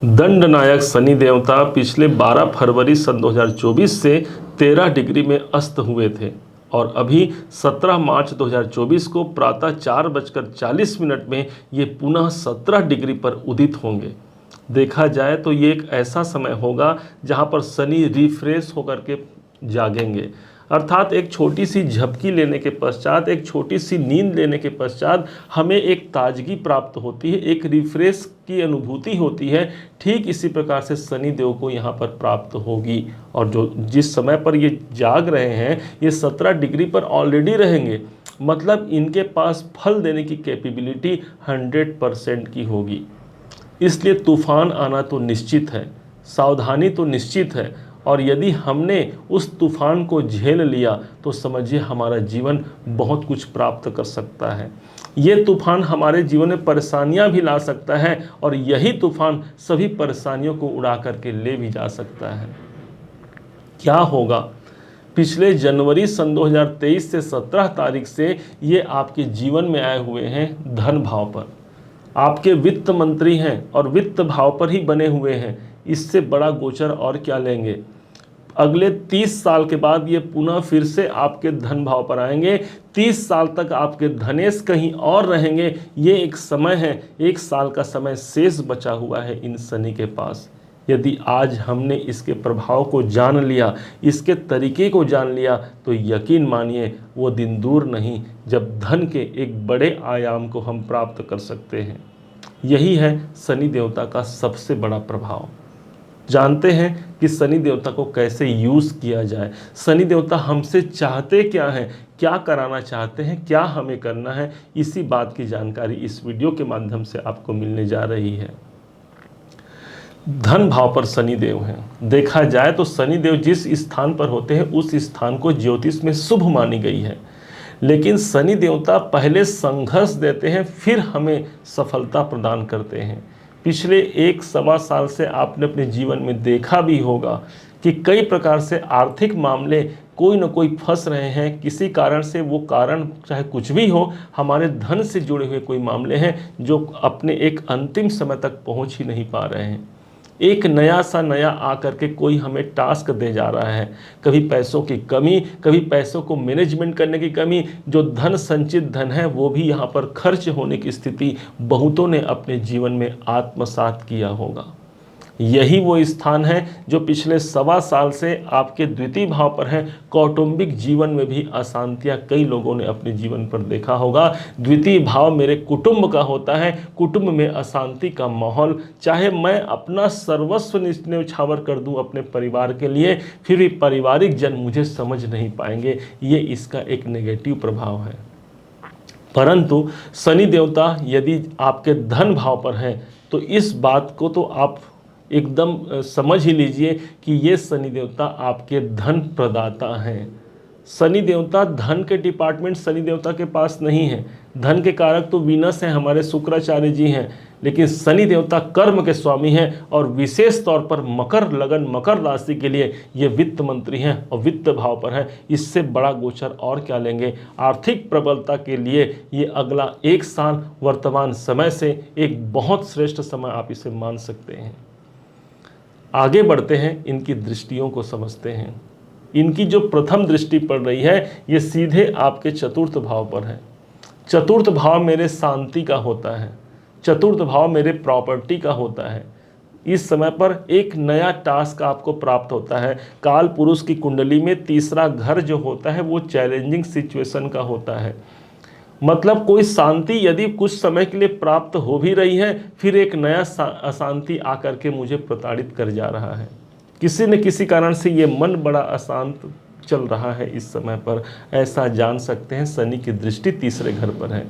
दंडनायक शनि देवता पिछले 12 फरवरी सन 2024 से 13 डिग्री में अस्त हुए थे और अभी 17 मार्च 2024 को प्रातः 4:40 में ये पुनः 17 डिग्री पर उदित होंगे। देखा जाए तो ये एक ऐसा समय होगा जहां पर शनि रिफ्रेश होकर के जागेंगे, अर्थात एक छोटी सी झपकी लेने के पश्चात, एक छोटी सी नींद लेने के पश्चात हमें एक ताजगी प्राप्त होती है, एक रिफ्रेश की अनुभूति होती है। ठीक इसी प्रकार से शनि देव को यहाँ पर प्राप्त होगी और जो जिस समय पर ये जाग रहे हैं ये 17 डिग्री पर ऑलरेडी रहेंगे, मतलब इनके पास फल देने की कैपेबिलिटी 100% की होगी। इसलिए तूफान आना तो निश्चित है, सावधानी तो निश्चित है, और यदि हमने उस तूफान को झेल लिया तो समझिए हमारा जीवन बहुत कुछ प्राप्त कर सकता है। ये तूफान हमारे जीवन में परेशानियां भी ला सकता है और यही तूफान सभी परेशानियों को उड़ा करके ले भी जा सकता है। क्या होगा? पिछले जनवरी सन 2023 से 17 तारीख से ये आपके जीवन में आए हुए हैं धन भाव पर। आपके वित्त मंत्री हैं और वित्त भाव पर ही बने हुए हैं। इससे बड़ा गोचर और क्या लेंगे? अगले 30 साल के बाद ये पुनः फिर से आपके धन भाव पर आएंगे। 30 साल तक आपके धनेश कहीं और रहेंगे। ये एक समय है, 1 साल का समय शेष बचा हुआ है इन शनि के पास। यदि आज हमने इसके प्रभाव को जान लिया, इसके तरीके को जान लिया, तो यकीन मानिए वो दिन दूर नहीं जब धन के एक बड़े आयाम को हम प्राप्त कर सकते हैं। यही है शनि देवता का सबसे बड़ा प्रभाव। जानते हैं कि शनि देवता को कैसे यूज़ किया जाए। शनि देवता हमसे चाहते क्या हैं, क्या कराना चाहते हैं, क्या हमें करना है, इसी बात की जानकारी इस वीडियो के माध्यम से आपको मिलने जा रही है। धन भाव पर शनि देव हैं। देखा जाए तो शनि देव जिस स्थान पर होते हैं उस स्थान को ज्योतिष में शुभ मानी गई है, लेकिन शनि देवता पहले संघर्ष देते हैं फिर हमें सफलता प्रदान करते हैं। पिछले 1-1.25 साल से आपने अपने जीवन में देखा भी होगा कि कई प्रकार से आर्थिक मामले कोई न कोई फंस रहे हैं। किसी कारण से, वो कारण चाहे कुछ भी हो, हमारे धन से जुड़े हुए कोई मामले हैं जो अपने एक अंतिम समय तक पहुंच ही नहीं पा रहे हैं। एक नया आकर के कोई हमें टास्क दे जा रहा है, कभी पैसों की कमी, कभी पैसों को मैनेजमेंट करने की कमी, जो धन संचित धन है वो भी यहाँ पर खर्च होने की स्थिति बहुतों ने अपने जीवन में आत्मसात किया होगा। यही वो स्थान है जो पिछले 1.25 साल से आपके द्वितीय भाव पर है। कौटुंबिक जीवन में भी अशांतियां कई लोगों ने अपने जीवन पर देखा होगा। द्वितीय भाव मेरे कुटुंब का होता है, कुटुंब में अशांति का माहौल, चाहे मैं अपना सर्वस्व न्यौछावर कर दूं अपने परिवार के लिए, फिर भी पारिवारिक जन मुझे समझ नहीं पाएंगे। ये इसका एक नेगेटिव प्रभाव है। परंतु शनि देवता यदि आपके धन भाव पर हैं तो इस बात को तो आप एकदम समझ ही लीजिए कि ये शनि देवता आपके धन प्रदाता हैं। शनि देवता धन के डिपार्टमेंट शनि देवता के पास नहीं है। धन के कारक तो वीनस हैं, हमारे शुक्राचार्य जी हैं, लेकिन शनि देवता कर्म के स्वामी हैं और विशेष तौर पर मकर राशि के लिए ये वित्त मंत्री हैं और वित्त भाव पर हैं। इससे बड़ा गोचर और क्या लेंगे? आर्थिक प्रबलता के लिए ये अगला 1 साल वर्तमान समय से एक बहुत श्रेष्ठ समय आप इसे मान सकते हैं। आगे बढ़ते हैं, इनकी दृष्टियों को समझते हैं। इनकी जो प्रथम दृष्टि पड़ रही है ये सीधे आपके चतुर्थ भाव पर है। चतुर्थ भाव मेरे शांति का होता है, चतुर्थ भाव मेरे प्रॉपर्टी का होता है। इस समय पर एक नया टास्क आपको प्राप्त होता है। काल पुरुष की कुंडली में तीसरा घर जो होता है वो चैलेंजिंग सिचुएशन का होता है। मतलब कोई शांति यदि कुछ समय के लिए प्राप्त हो भी रही है, फिर एक नया अशांति आकर के मुझे प्रताड़ित कर जा रहा है। किसी न किसी कारण से ये मन बड़ा अशांत चल रहा है इस समय पर, ऐसा जान सकते हैं। शनि की दृष्टि तीसरे घर पर है।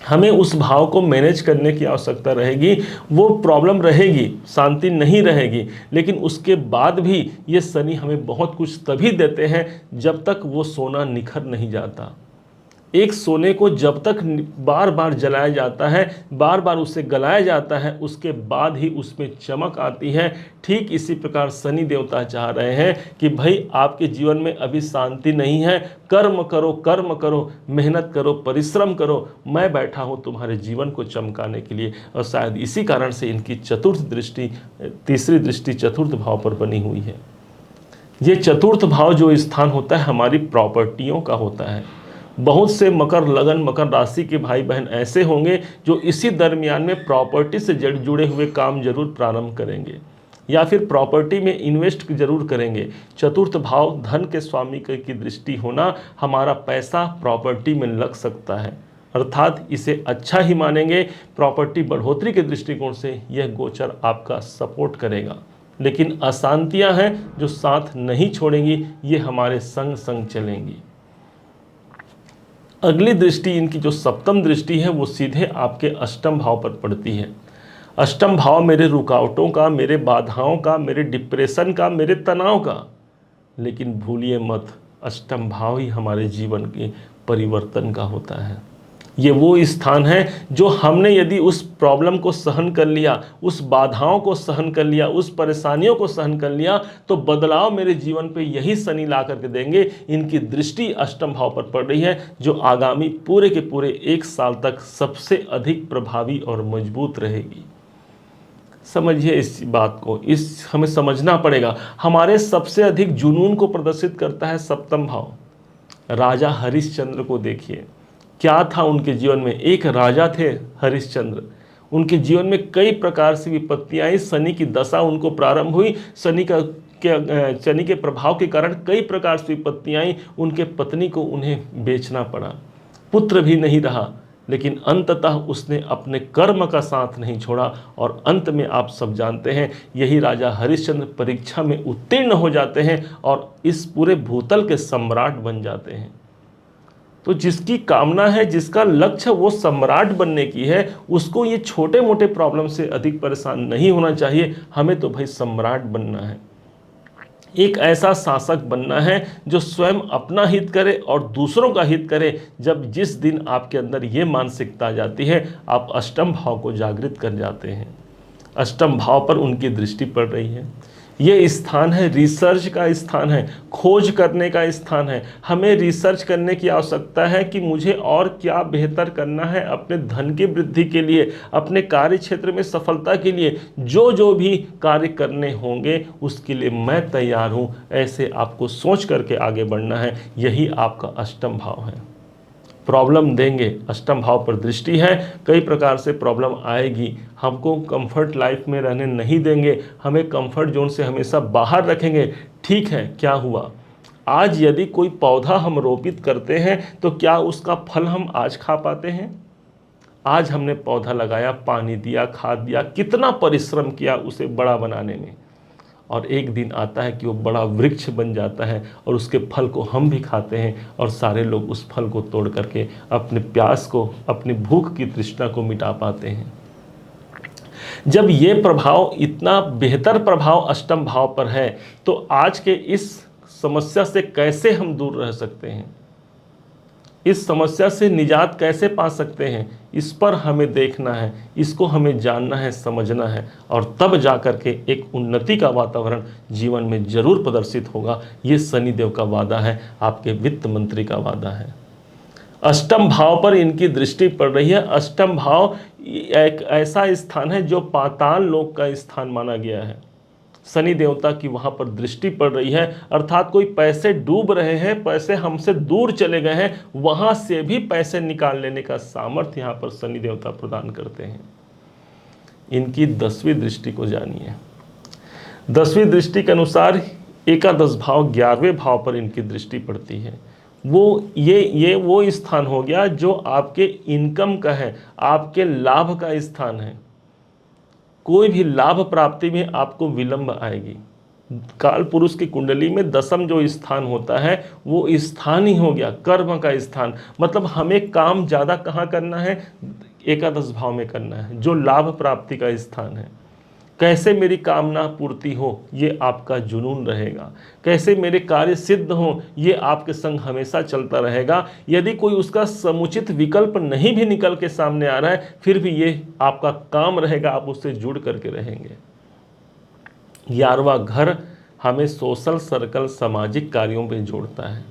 हमें उस भाव को मैनेज करने की आवश्यकता रहेगी। वो प्रॉब्लम रहेगी, शांति नहीं रहेगी, लेकिन उसके बाद भी ये शनि हमें बहुत कुछ तभी देते हैं जब तक वो सोना निखर नहीं जाता। एक सोने को जब तक बार बार जलाया जाता है, बार बार उसे गलाया जाता है, उसके बाद ही उसमें चमक आती है। ठीक इसी प्रकार शनि देवता चाह रहे हैं कि भाई आपके जीवन में अभी शांति नहीं है, कर्म करो, कर्म करो, मेहनत करो, परिश्रम करो, मैं बैठा हूँ तुम्हारे जीवन को चमकाने के लिए। और शायद इसी कारण से इनकी चतुर्थ दृष्टि, तीसरी दृष्टि चतुर्थ भाव पर बनी हुई है। ये चतुर्थ भाव जो स्थान होता है हमारी प्रॉपर्टियों का होता है। बहुत से मकर लगन, मकर राशि के भाई बहन ऐसे होंगे जो इसी दरमियान में प्रॉपर्टी से जुड़े हुए काम जरूर प्रारंभ करेंगे या फिर प्रॉपर्टी में इन्वेस्ट जरूर करेंगे। चतुर्थ भाव धन के स्वामी की दृष्टि होना, हमारा पैसा प्रॉपर्टी में लग सकता है, अर्थात इसे अच्छा ही मानेंगे। प्रॉपर्टी बढ़ोतरी के दृष्टिकोण से यह गोचर आपका सपोर्ट करेगा, लेकिन अशांतियां हैं जो साथ नहीं छोड़ेंगी, ये हमारे संग संग चलेंगी। अगली दृष्टि इनकी जो सप्तम दृष्टि है वो सीधे आपके अष्टम भाव पर पड़ती है। अष्टम भाव मेरे रुकावटों का, मेरे बाधाओं का, मेरे डिप्रेशन का, मेरे तनाव का। लेकिन भूलिए मत, अष्टम भाव ही हमारे जीवन के परिवर्तन का होता है। ये वो स्थान है जो हमने यदि उस प्रॉब्लम को सहन कर लिया, उस बाधाओं को सहन कर लिया, उस परेशानियों को सहन कर लिया, तो बदलाव मेरे जीवन पे यही शनि ला करके देंगे। इनकी दृष्टि अष्टम भाव पर पड़ रही है, जो आगामी पूरे के पूरे 1 साल तक सबसे अधिक प्रभावी और मजबूत रहेगी। समझिए इस बात को, इस हमें समझना पड़ेगा। हमारे सबसे अधिक जुनून को प्रदर्शित करता है सप्तम भाव। राजा हरिश्चंद्र को देखिए, क्या था उनके जीवन में। एक राजा थे हरिश्चंद्र, उनके जीवन में कई प्रकार से विपत्तियां आई, शनि की दशा उनको प्रारंभ हुई, शनि के प्रभाव के कारण कई प्रकार से विपत्तियां आई। उनके पत्नी को उन्हें बेचना पड़ा, पुत्र भी नहीं रहा, लेकिन अंततः उसने अपने कर्म का साथ नहीं छोड़ा और अंत में आप सब जानते हैं यही राजा हरिश्चंद्र परीक्षा में उत्तीर्ण हो जाते हैं और इस पूरे भूतल के सम्राट बन जाते हैं। तो जिसकी कामना है, जिसका लक्ष्य वो सम्राट बनने की है, उसको ये छोटे मोटे प्रॉब्लम से अधिक परेशान नहीं होना चाहिए। हमें तो भाई सम्राट बनना है, एक ऐसा शासक बनना है जो स्वयं अपना हित करे और दूसरों का हित करे। जब जिस दिन आपके अंदर ये मानसिकता आ जाती है, आप अष्टम भाव को जागृत कर जाते हैं। अष्टम भाव पर उनकी दृष्टि पड़ रही है। ये स्थान है रिसर्च का स्थान है, खोज करने का स्थान है। हमें रिसर्च करने की आवश्यकता है कि मुझे और क्या बेहतर करना है अपने धन की वृद्धि के लिए, अपने कार्य क्षेत्र में सफलता के लिए। जो जो भी कार्य करने होंगे उसके लिए मैं तैयार हूँ, ऐसे आपको सोच करके आगे बढ़ना है। यही आपका अष्टम भाव है। प्रॉब्लम देंगे, अष्टम भाव पर दृष्टि है, कई प्रकार से प्रॉब्लम आएगी। हमको कंफर्ट लाइफ में रहने नहीं देंगे, हमें कंफर्ट जोन से हमेशा बाहर रखेंगे। ठीक है, क्या हुआ, आज यदि कोई पौधा हम रोपित करते हैं तो क्या उसका फल हम आज खा पाते हैं? आज हमने पौधा लगाया, पानी दिया, खाद दिया, कितना परिश्रम किया उसे बड़ा बनाने में, और एक दिन आता है कि वो बड़ा वृक्ष बन जाता है और उसके फल को हम भी खाते हैं और सारे लोग उस फल को तोड़ करके अपने प्यास को, अपनी भूख की तृष्णा को मिटा पाते हैं। जब ये प्रभाव, इतना बेहतर प्रभाव अष्टम भाव पर है, तो आज के इस समस्या से कैसे हम दूर रह सकते हैं, इस समस्या से निजात कैसे पा सकते हैं, इस पर हमें देखना है, इसको हमें जानना है, समझना है, और तब जाकर के एक उन्नति का वातावरण जीवन में जरूर प्रदर्शित होगा। ये शनिदेव का वादा है, आपके वित्त मंत्री का वादा है। अष्टम भाव पर इनकी दृष्टि पड़ रही है। अष्टम भाव एक ऐसा स्थान है जो पाताल लोक का स्थान माना गया है। शनि देवता की वहाँ पर दृष्टि पड़ रही है, अर्थात कोई पैसे डूब रहे हैं, पैसे हमसे दूर चले गए हैं, वहाँ से भी पैसे निकाल लेने का सामर्थ्य यहाँ पर शनि देवता प्रदान करते हैं। इनकी 10वीं दृष्टि को जानिए। 10वीं दृष्टि के अनुसार एकादश भाव 11वें भाव पर इनकी दृष्टि पड़ती है। ये वो स्थान हो गया जो आपके इनकम का है, आपके लाभ का स्थान है। कोई भी लाभ प्राप्ति में आपको विलंब आएगी। काल पुरुष की कुंडली में 10म जो स्थान होता है वो स्थान ही हो गया कर्म का स्थान। मतलब हमें काम ज़्यादा कहाँ करना है, एकादश भाव में करना है, जो लाभ प्राप्ति का स्थान है। कैसे मेरी कामना पूर्ति हो, ये आपका जुनून रहेगा। कैसे मेरे कार्य सिद्ध हों, ये आपके संग हमेशा चलता रहेगा। यदि कोई उसका समुचित विकल्प नहीं भी निकल के सामने आ रहा है, फिर भी ये आपका काम रहेगा, आप उससे जुड़ करके रहेंगे। 11वां घर हमें सोशल सर्कल, सामाजिक कार्यों पे जोड़ता है।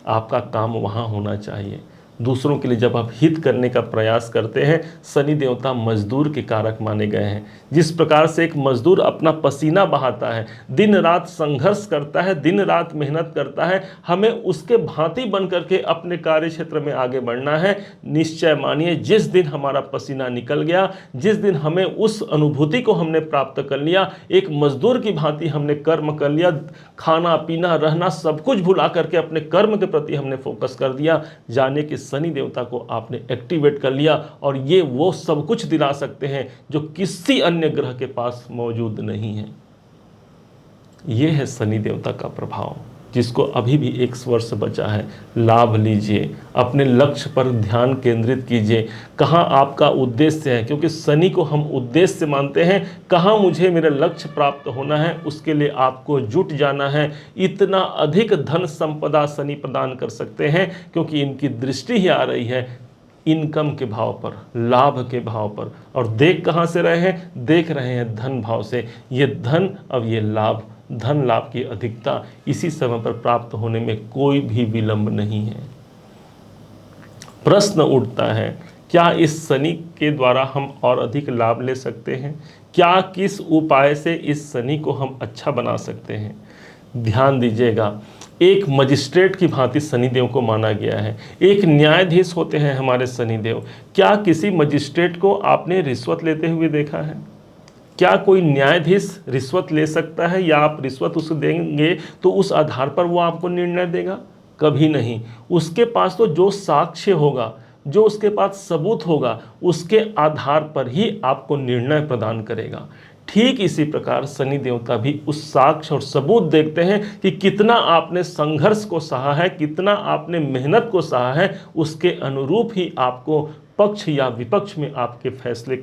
आपका काम वहाँ होना चाहिए। दूसरों के लिए जब आप हित करने का प्रयास करते हैं, शनि देवता मजदूर के कारक माने गए हैं। जिस प्रकार से एक मजदूर अपना पसीना बहाता है, दिन रात संघर्ष करता है, दिन रात मेहनत करता है, हमें उसके भांति बन करके अपने कार्य क्षेत्र में आगे बढ़ना है। निश्चय मानिए, जिस दिन हमारा पसीना निकल गया, जिस दिन हमें उस अनुभूति को हमने प्राप्त कर लिया, एक मजदूर की भांति हमने कर्म कर लिया, खाना पीना रहना सब कुछ भुला करके अपने कर्म के प्रति हमने फोकस कर दिया, जाने कि शनि देवता को आपने एक्टिवेट कर लिया। और ये वो सब कुछ दिला सकते हैं जो किसी अन्य ग्रह के पास मौजूद नहीं है। ये है शनि देवता का प्रभाव, जिसको अभी भी 1 वर्ष बचा है। लाभ लीजिए, अपने लक्ष्य पर ध्यान केंद्रित कीजिए। कहाँ आपका उद्देश्य है, क्योंकि शनि को हम उद्देश्य मानते हैं। कहाँ मुझे मेरा लक्ष्य प्राप्त होना है, उसके लिए आपको जुट जाना है। इतना अधिक धन संपदा शनि प्रदान कर सकते हैं, क्योंकि इनकी दृष्टि ही आ रही है इनकम के भाव पर, लाभ के भाव पर। और देख कहाँ से रहे हैं, देख रहे हैं धन भाव से। ये धन, अब ये लाभ, धन लाभ की अधिकता इसी समय पर प्राप्त होने में कोई भी विलंब नहीं है। प्रश्न उठता है, क्या इस शनि के द्वारा हम और अधिक लाभ ले सकते हैं? क्या किस उपाय से इस शनि को हम अच्छा बना सकते हैं? ध्यान दीजिएगा, एक मजिस्ट्रेट की भांति शनिदेव को माना गया है। एक न्यायाधीश होते हैं हमारे शनिदेव। क्या किसी मजिस्ट्रेट को आपने रिश्वत लेते हुए देखा है? क्या कोई न्यायाधीश रिश्वत ले सकता है, या आप रिश्वत उसको देंगे तो उस आधार पर वो आपको निर्णय देगा? कभी नहीं। उसके पास तो जो साक्ष्य होगा, जो उसके पास सबूत होगा, उसके आधार पर ही आपको निर्णय प्रदान करेगा। ठीक इसी प्रकार शनि देवता भी उस साक्ष्य और सबूत देखते हैं कि कितना आपने संघर्ष को सहा है, कितना आपने मेहनत को सहा है, उसके अनुरूप ही आपको पक्ष या विपक्ष में आपके फैसले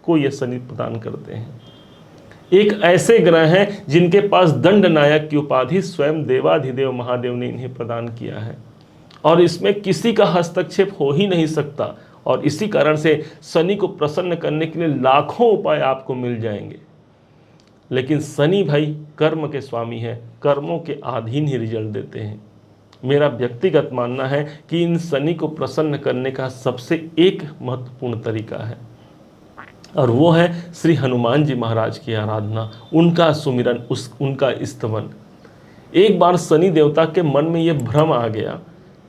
को ये शनि प्रदान करते हैं। एक ऐसे ग्रह हैं जिनके पास दंड नायक की उपाधि स्वयं देवाधिदेव महादेव ने इन्हें प्रदान किया है, और इसमें किसी का हस्तक्षेप हो ही नहीं सकता। और इसी कारण से शनि को प्रसन्न करने के लिए लाखों उपाय आपको मिल जाएंगे। लेकिन शनि भाई कर्म के स्वामी हैं, कर्मों के अधीन ही रिजल्ट देते हैं। मेरा व्यक्तिगत मानना है कि इन शनि को प्रसन्न करने का सबसे एक महत्वपूर्ण तरीका है, और वो है श्री हनुमान जी महाराज की आराधना, उनका सुमिरन, उनका स्तवन। एक बार शनि देवता के मन में ये भ्रम आ गया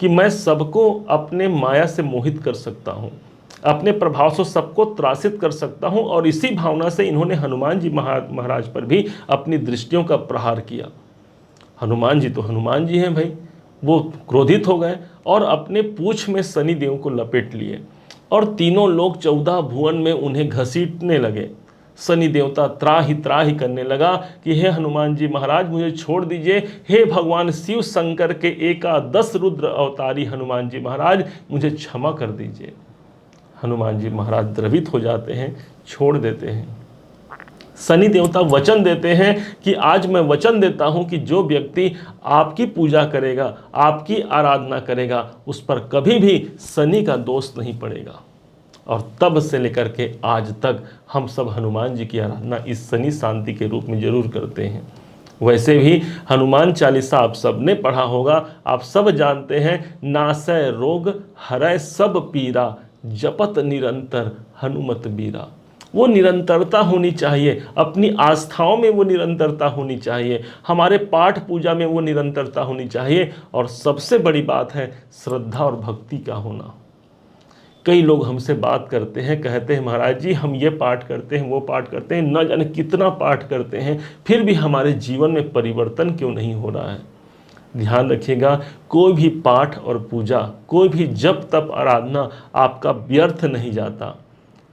कि मैं सबको अपने माया से मोहित कर सकता हूँ, अपने प्रभाव से सबको त्रासित कर सकता हूँ, और इसी भावना से इन्होंने हनुमान जी महाराज पर भी अपनी दृष्टियों का प्रहार किया। हनुमान जी तो हनुमान जी हैं भाई, वो क्रोधित हो गए और अपने पूंछ में शनि देव को लपेट लिए, और तीनों लोग 14 भुवन में उन्हें घसीटने लगे। शनि देवता त्राही करने लगा कि हे हनुमान जी महाराज, मुझे छोड़ दीजिए। हे भगवान शिव शंकर के 11 रुद्र अवतारी हनुमान जी महाराज, मुझे क्षमा कर दीजिए। हनुमान जी महाराज द्रवित हो जाते हैं, छोड़ देते हैं। शनि देवता वचन देते हैं कि आज मैं वचन देता हूं कि जो व्यक्ति आपकी पूजा करेगा, आपकी आराधना करेगा, उस पर कभी भी शनि का दोष नहीं पड़ेगा। और तब से लेकर के आज तक हम सब हनुमान जी की आराधना इस शनि शांति के रूप में जरूर करते हैं। वैसे भी हनुमान चालीसा आप सब ने पढ़ा होगा, आप सब जानते हैं, नासै रोग हरै सब पीरा, जपत निरंतर हनुमत बीरा। वो निरंतरता होनी चाहिए, अपनी आस्थाओं में वो निरंतरता होनी चाहिए, हमारे पाठ पूजा में वो निरंतरता होनी चाहिए, और सबसे बड़ी बात है श्रद्धा और भक्ति का होना। कई लोग हमसे बात करते हैं, कहते हैं महाराज जी हम ये पाठ करते हैं, वो पाठ करते हैं, न जाने कितना पाठ करते हैं, फिर भी हमारे जीवन में परिवर्तन क्यों नहीं हो रहा है। ध्यान रखिएगा, कोई भी पाठ और पूजा, कोई भी जप तप आराधना आपका व्यर्थ नहीं जाता।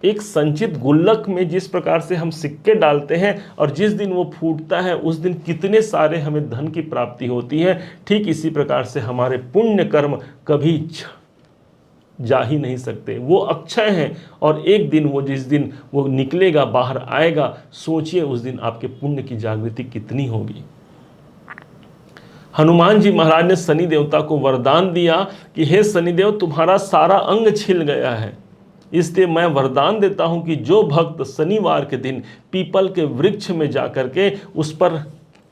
एक संचित गुल्लक में जिस प्रकार से हम सिक्के डालते हैं और जिस दिन वो फूटता है उस दिन कितने सारे हमें धन की प्राप्ति होती है, ठीक इसी प्रकार से हमारे पुण्य कर्म कभी जा ही नहीं सकते। वो अक्षय हैं और एक दिन वो जिस दिन वो निकलेगा, बाहर आएगा, सोचिए उस दिन आपके पुण्य की जागृति कितनी होगी। हनुमान जी महाराज ने शनि देवता को वरदान दिया कि हे शनिदेव, तुम्हारा सारा अंग छिल गया है, इसलिए मैं वरदान देता हूं कि जो भक्त शनिवार के दिन पीपल के वृक्ष में जाकर के उस पर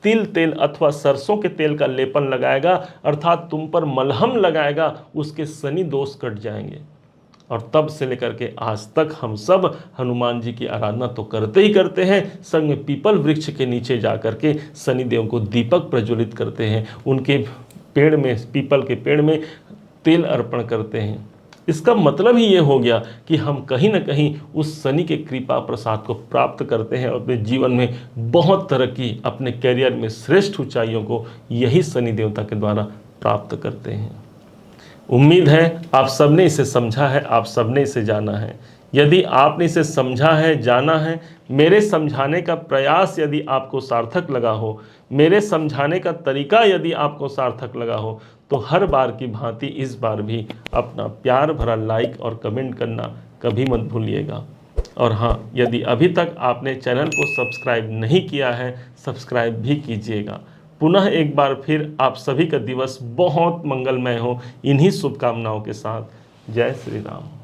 तिल तेल अथवा सरसों के तेल का लेपन लगाएगा, अर्थात तुम पर मलहम लगाएगा, उसके शनि दोष कट जाएंगे। और तब से लेकर के आज तक हम सब हनुमान जी की आराधना तो करते ही करते हैं, संग में पीपल वृक्ष के नीचे जाकर के शनिदेव को दीपक प्रज्वलित करते हैं, उनके पेड़ में, पीपल के पेड़ में तेल अर्पण करते हैं। इसका मतलब ही ये हो गया कि हम कहीं ना कहीं उस शनि के कृपा प्रसाद को प्राप्त करते हैं और अपने जीवन में बहुत तरक्की, अपने कैरियर में श्रेष्ठ ऊंचाइयों को यही शनि देवता के द्वारा प्राप्त करते हैं। उम्मीद है आप सबने इसे समझा है, आप सबने इसे जाना है। यदि आपने इसे समझा है, जाना है, मेरे समझाने का प्रयास यदि आपको सार्थक लगा हो, मेरे समझाने का तरीका यदि आपको सार्थक लगा हो, तो हर बार की भांति इस बार भी अपना प्यार भरा लाइक और कमेंट करना कभी मत भूलिएगा। और हाँ, यदि अभी तक आपने चैनल को सब्सक्राइब नहीं किया है, सब्सक्राइब भी कीजिएगा। पुनः एक बार फिर आप सभी का दिवस बहुत मंगलमय हो, इन्हीं शुभकामनाओं के साथ। जय श्री राम।